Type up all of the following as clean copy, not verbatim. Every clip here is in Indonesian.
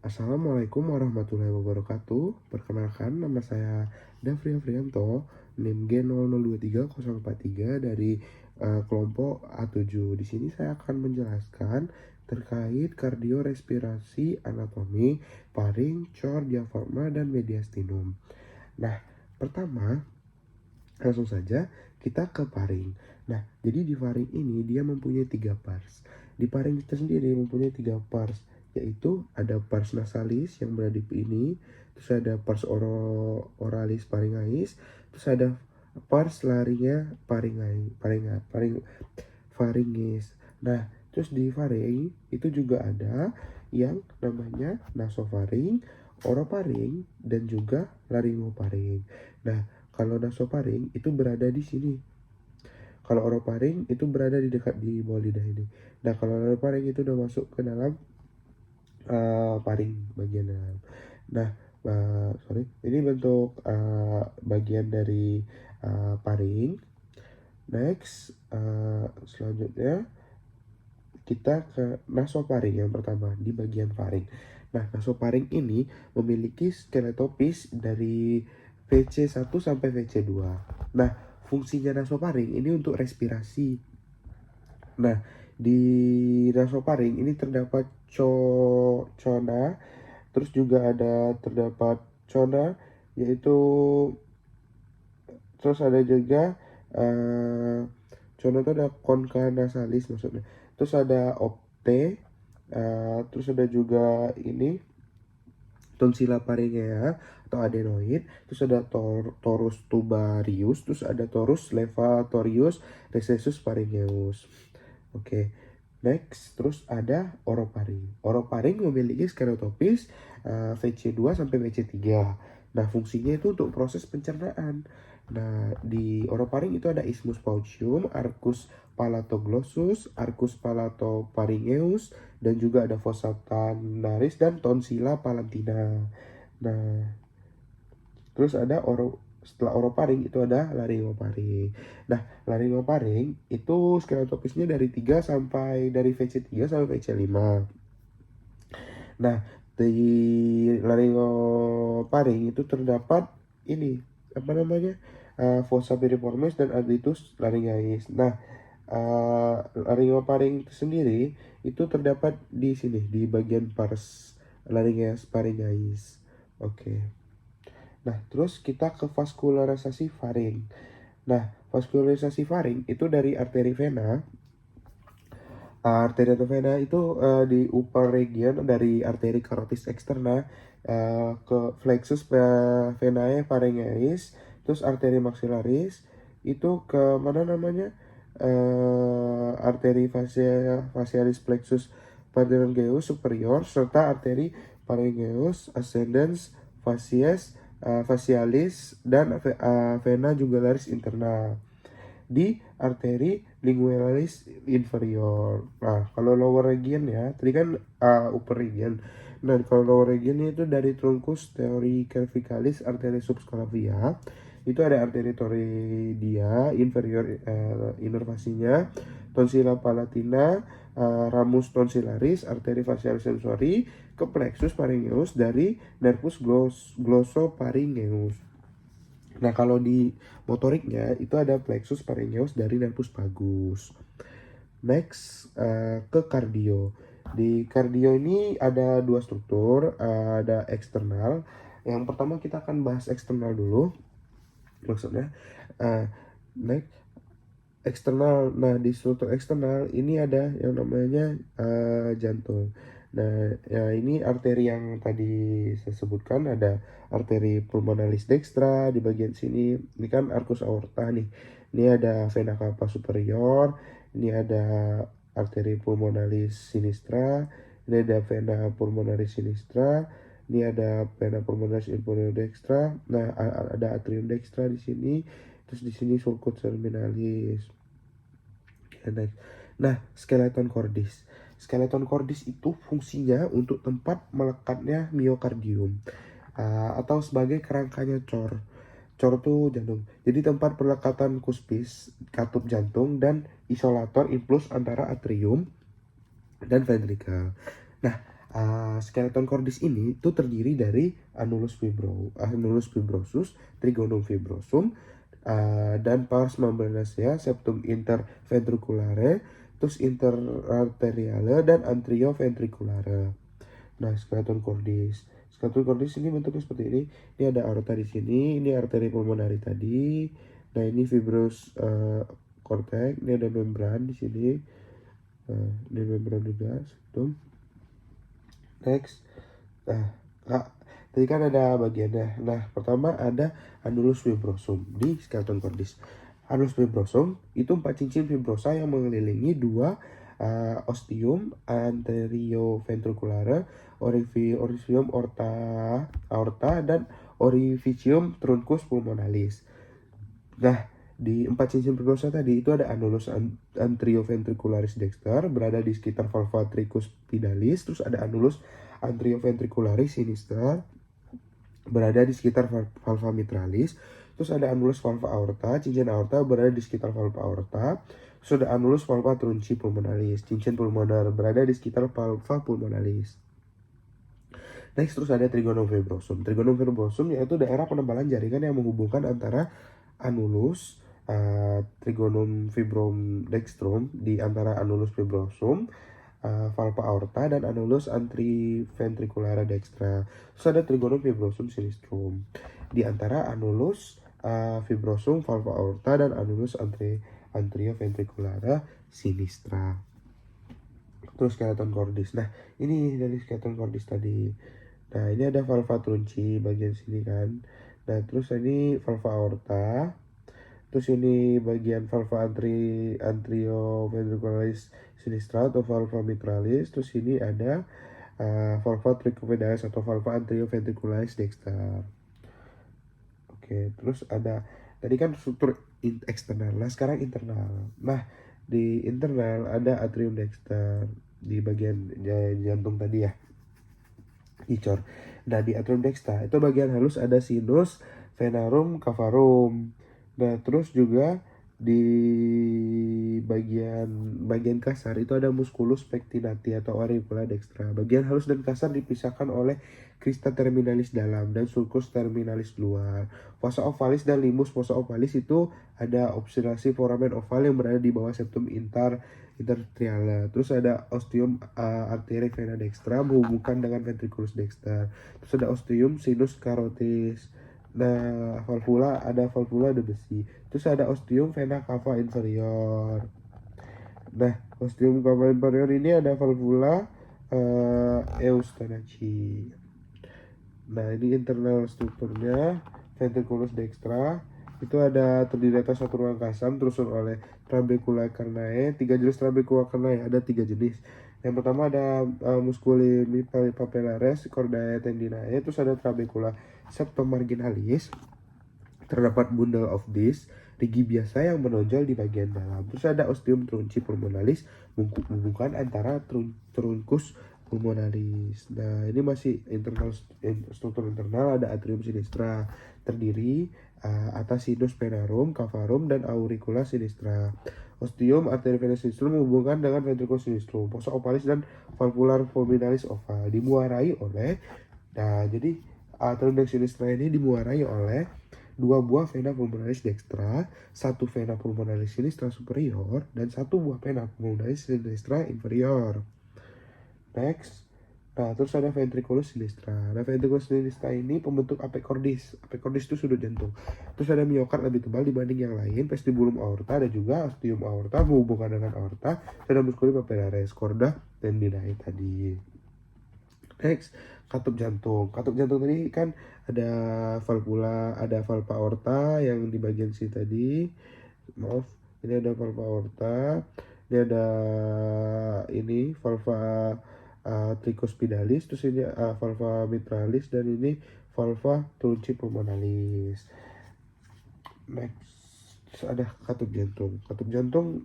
Assalamualaikum warahmatullahi wabarakatuh. Perkenalkan, nama saya Dafri Afrianto, NIM G002343 dari kelompok A7. Di sini saya akan menjelaskan terkait kardiorespirasi, anatomi, paring, cor, diafragma, dan mediastinum. Nah, pertama, langsung saja kita ke paring. Nah, jadi di paring ini dia mempunyai 3 pars. Di paring itu sendiri mempunyai 3 pars, yaitu ada pars nasalis yang berada di ini, terus ada pars oralis paringais, terus ada pars laringa faringis. Nah, terus di faring itu juga ada yang namanya nasofaring, oroparing, dan juga laringoparing. Nah, kalau nasofaring itu berada di sini. Kalau oroparing itu berada di dekat di bawah lidah ini. Nah, kalau laringoparing itu udah masuk ke dalam paring bagian dalam. Nah, ini bentuk bagian dari paring. Next, selanjutnya kita ke nasofaring yang pertama di bagian faring. Nah, nasofaring ini memiliki skeletopis dari VC1 sampai VC2. Nah, fungsinya nasofaring ini untuk respirasi. Nah, di nasofaring ini terdapat cona, terus juga terdapat cona, yaitu terus ada juga cona itu ada concha nasalis maksudnya. Terus ada opte, terus ada juga ini tonsilla pharyngea atau adenoid, terus ada torus tubarius, terus ada torus levatorius recessus pharyngeus. Oke. Next, terus ada oroparing. Oroparing memiliki skeletopis VC2 sampai VC3. Nah, fungsinya itu untuk proses pencernaan. Nah, di oroparing itu ada isthmus paucium, arcus palatoglossus, arcus palatopharyngeus, dan juga ada fossa tanaris dan tonsilla palantina. Nah, terus ada setelah oroparing itu ada laringoparing. Nah, laringoparing itu skeletopisnya dari VC3 sampai VC5. Nah, di laringoparing itu terdapat ini apa namanya? Fossa piriformis dan adlitus laryngais. Nah, laringoparing itu sendiri itu terdapat di sini di bagian pars laryngeus pharyngais. Oke. Nah, terus kita ke vaskularisasi faring. Nah, vaskularisasi faring itu dari arteri vena. Arteri atau vena itu di upper region dari arteri carotis externa ke flexus venae pharyngais, terus arteri maxillaris itu ke mana namanya? Arteri facialis plexus pharyngeus superior serta arteri pharyngeus ascendens facialis dan vena jugularis interna di arteri lingualis inferior. Nah, kalau lower region ya, tadi kan upper region. Nah, kalau lower region itu dari truncus cervicalis arteri subsclavia, itu ada arteri toroidia inferior inervasinya, tonsilla palatina, ramus tonsillaris, arteri facialis sensori, ke plexus pharyngeus dari nervus glossopharyngeus. Nah, kalau di motoriknya itu ada plexus pharyngeus dari nervus vagus. Next, ke kardio. Di kardio ini ada 2 struktur, ada eksternal. Yang pertama kita akan bahas eksternal dulu. Maksudnya, next eksternal. Nah, di struktur eksternal ini ada yang namanya jantung. Nah, ya ini arteri yang tadi saya sebutkan, ada arteri pulmonalis dextra di bagian sini. Ini kan arcus aorta nih. Ini ada vena cava superior, ini ada arteri pulmonalis sinistra, ini ada vena pulmonalis sinistra, ini ada vena pulmonalis inferior dextra. Nah, ada atrium dextra di sini. Terus di sini sulcus terminalis. Nah, skeleton cordis. Skeleton cordis itu fungsinya untuk tempat melekatnya miokardium atau sebagai kerangkanya cor. Cor itu jantung. Jadi tempat pelekatan kuspis, katup jantung, dan isolator impuls antara atrium dan ventrikel. Nah, Skeleton cordis ini tuh terdiri dari annulus fibrosus, trigonum fibrosum, dan pars membranacea, septum interventriculare, terus interarteriale, dan antrioventriculare. Nah, skeleton cordis. Skeleton cordis ini bentuknya seperti ini. Ini ada aorta di sini, ini arteri pulmonari tadi. Nah, ini fibrous cortex, ini ada membran di sini. Ini membran juga, septum. Next. Tadi kan ada bagiannya. Nah, pertama ada annulus fibrosum di skeleton cordis. Annulus fibrosum itu 4 cincin fibrosa yang mengelilingi dua ostium anterioventriculare, orificium aorta, dan orificium truncus pulmonalis. Nah, di 4 cincin fibrosa tadi itu ada annulus anterioventricularis dexter berada di sekitar valva tricuspidalis, terus ada annulus anterioventricularis sinister berada di sekitar valva mitralis, terus ada annulus valva aorta, cincin aorta berada di sekitar valva aorta, terus ada annulus valva trunci pulmonalis, cincin pulmoner berada di sekitar valva pulmonalis. Next, terus ada trigonum fibrosum. Trigonum fibrosum yaitu daerah penebalan jaringan yang menghubungkan antara annulus trigonum fibrom dextrum di antara annulus fibrosum, valva aorta, dan annulus antriventriculare dextra. Terus ada trigonum fibrosum sinistrum di antara annulus fibrosum, valva aorta, dan annulus antrioventriculare sinistra. Terus skeleton cordis. Nah, ini dari skeleton cordis tadi. Nah, ini ada valva trunci bagian sini kan. Nah, terus ini valva aorta. Terus ini bagian valva antrioventricularis sinistra atau valva mitralis. Terus ini ada valva tricuspidalis atau valva antrioventricularis dexter. Oke, terus ada tadi kan struktur eksternal. Nah, sekarang internal. Nah, di internal ada atrium dexter di bagian jantung tadi ya, icor. Nah, di atrium dexter itu bagian halus ada sinus venarum cavarum. Nah, terus juga di bagian kasar itu ada musculus pectinati atau auricula dextra. Bagian halus dan kasar dipisahkan oleh crista terminalis dalam dan sulcus terminalis luar. Fossa ovalis dan limbus fossa ovalis itu ada obstruksi foramen oval yang berada di bawah septum intertriala. Terus ada ostium arteria vena dextra menghubungkan dengan ventriculus dexter. Terus ada ostium sinus carotis. Nah, ada valvula ada besi. Terus ada ostium vena cava inferior. Nah, ostium cava inferior ini ada valvula Eustachian. Nah, ini internal strukturnya ventriculus dextra. Itu ada terdiri atas satu ruang kasam terusun oleh trabecula carnae. 3 jenis trabecula carnae, ada 3 jenis. Yang pertama ada musculi papillaris, chordae tendinae, terus ada trabecula septum marginalis. Terdapat bundle of disc rigi biasa yang menonjol di bagian dalam. Terus ada ostium trunci pulmonalis menghubungkan antara truncus pulmonalis. Nah, ini masih struktur internal. Ada atrium sinistra terdiri atas sinus venarum, cavarum, dan auricula sinistra. Ostium arteriovenous sinistrum menghubungkan dengan ventriculus sinistrum, fossa ovalis, dan valvular fulminalis oval. Dimuarai oleh, nah jadi atrium sinistra ini dimuarai oleh 2 buah vena pulmonalis dextra, 1 vena pulmonalis sinistra superior, dan 1 buah vena pulmonalis sinistra inferior. Next. Nah, terus ada ventriculus sinistra. Nah, ventriculus sinistra ini pembentuk apecordis. Apecordis itu sudut jantung. Terus ada miokard lebih tebal dibanding yang lain, vestibulum aorta, dan juga ostium aorta menghubungkan dengan aorta. Ada musculi papillaris, chorda tendinae tadi. Next, katup jantung. Katup jantung tadi kan ada valva aorta yang di bagian sini tadi. Maaf, ini ada valva aorta. Ini ada valva tricuspidalis, terus ini valva mitralis, dan ini valva trunci pulmonalis. Next, terus ada katup jantung. Katup jantung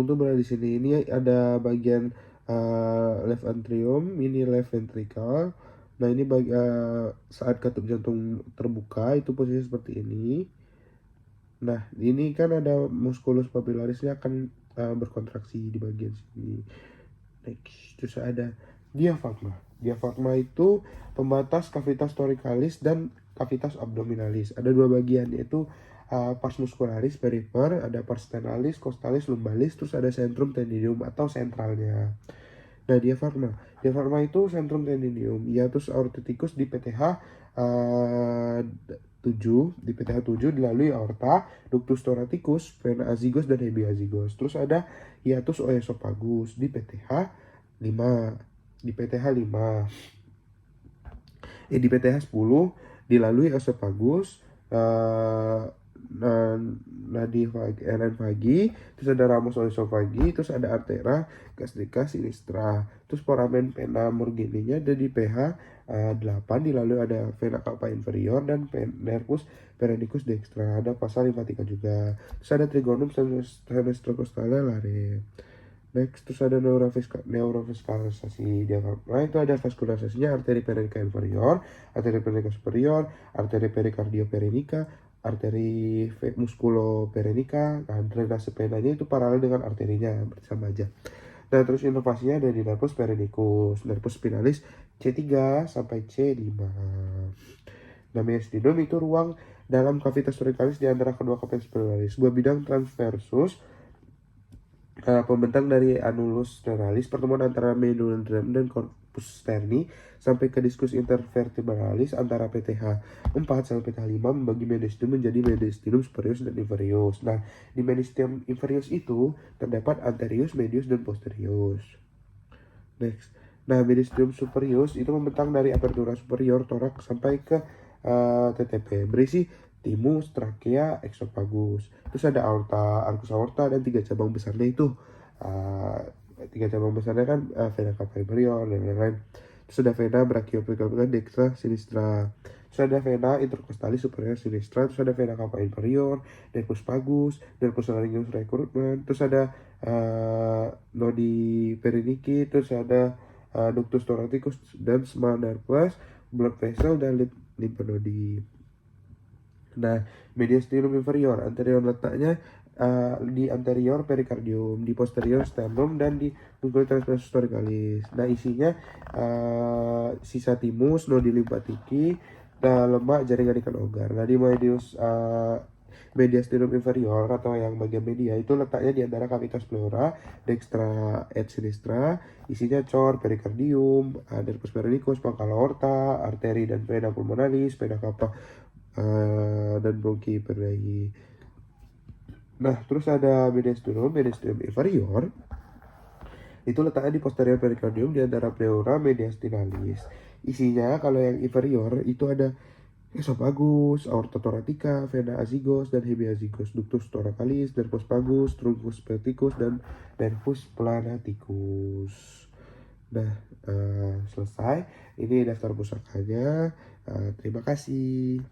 tuh berada di sini. Ini ada bagian left atrium, ini left ventricle. Nah, ini saat katup jantung terbuka itu posisi seperti ini. Nah, ini kan ada musculus papillarisnya akan berkontraksi di bagian sini. Next, terus ada diafragma. Diafragma itu pembatas cavitas thoracalis dan cavitas abdominalis. Ada dua bagian, yaitu pars muscularis perifer, ada pars stenalis, costalis, lumbalis, terus ada centrum tendineum atau sentralnya. Nah, diafragma. Diafragma itu centrum tendineum, hiatus aorticus di PTH 7, di PTH 7 dilalui aorta, ductus thoraticus, vena azygos dan hebiazygos. Terus ada hiatus oesophagus di PTH 5, di PTH 5. Di PTH 10 dilalui esophagus, nadi vagi, terus ada ramus oesophagi, terus ada artera gastrica sinistra, terus foramen vena morgininya ada di PH 8, dilalui ada vena cava inferior dan nervus perenicus dextra, ada pasa lymphatica juga, terus ada trigonum senestrocostalia lare. Next, terus ada neurovascularisasi diafragma. Nah, itu ada vaskularisasinya arteri perineca inferior, arteri perineca superior, arteri pericardioperenica, arteri musculoperenica. Nah, drenase venanya itu paralel dengan arterinya, sama aja. Nah, terus inovasinya ada di nervus perenicus, nervus spinalis C3 sampai C5. Nah, mediastinum itu ruang dalam cavitas thoracalis di antara kedua cavitas spinalis, sebuah bidang transversus pembentang dari annulus terralis, pertemuan antara medullarium dan corpus sterni sampai ke diskus intervertebralis antara PTH 4 sampai PTH 5 membagi mediastinum menjadi mediastinum superius dan inferius. Nah, di mediastinum inferius itu terdapat anterius, medius, dan posterius. Next. Nah, mediastinum superius itu membentang dari apertura superior torak sampai ke TTP, berisi timus, trakea, esophagus. Terus ada aorta, arcus aorta, dan 3 cabang besarnya itu. 3 cabang besarnya kan vena cava inferior dan lain-lain. Terus ada vena brachiopecal dextra sinistra. Terus ada vena intercostalis superior sinistra. Terus ada vena cava inferior, nervus vagus, nervus laryngeus recruitment. Terus ada nodi perinici. Terus ada ductus thoraticus dan small nervous, blood vessel, dan lymphnodi. Nah, mediastinum inferior, anterior letaknya di anterior pericardium, di posterior sternum, dan di nucleus thoracalis. Nah, isinya sisa timus, nodi lymphatiki, lemak, jaringan ikan ogar. Nah, di mediastinum inferior atau yang bagian media itu letaknya di antara cavitas pleura, dextra et sinistra, isinya cor, pericardium, nervus perenicus, pangkal aorta, arteri dan vena pulmonalis, vena cava dan bronki perdai. Nah, terus ada mediastinum inferior itu letaknya di posterior pericardium di antara pleura mediastinalis. Isinya kalau yang inferior itu ada esophagus, aorta thoracica, vena azygos dan hebiazygos, ductus thoracalis, nervus vagus, truncus peticus, dan nervus planaticus. Nah, selesai. Ini daftar pusakanya. Terima kasih.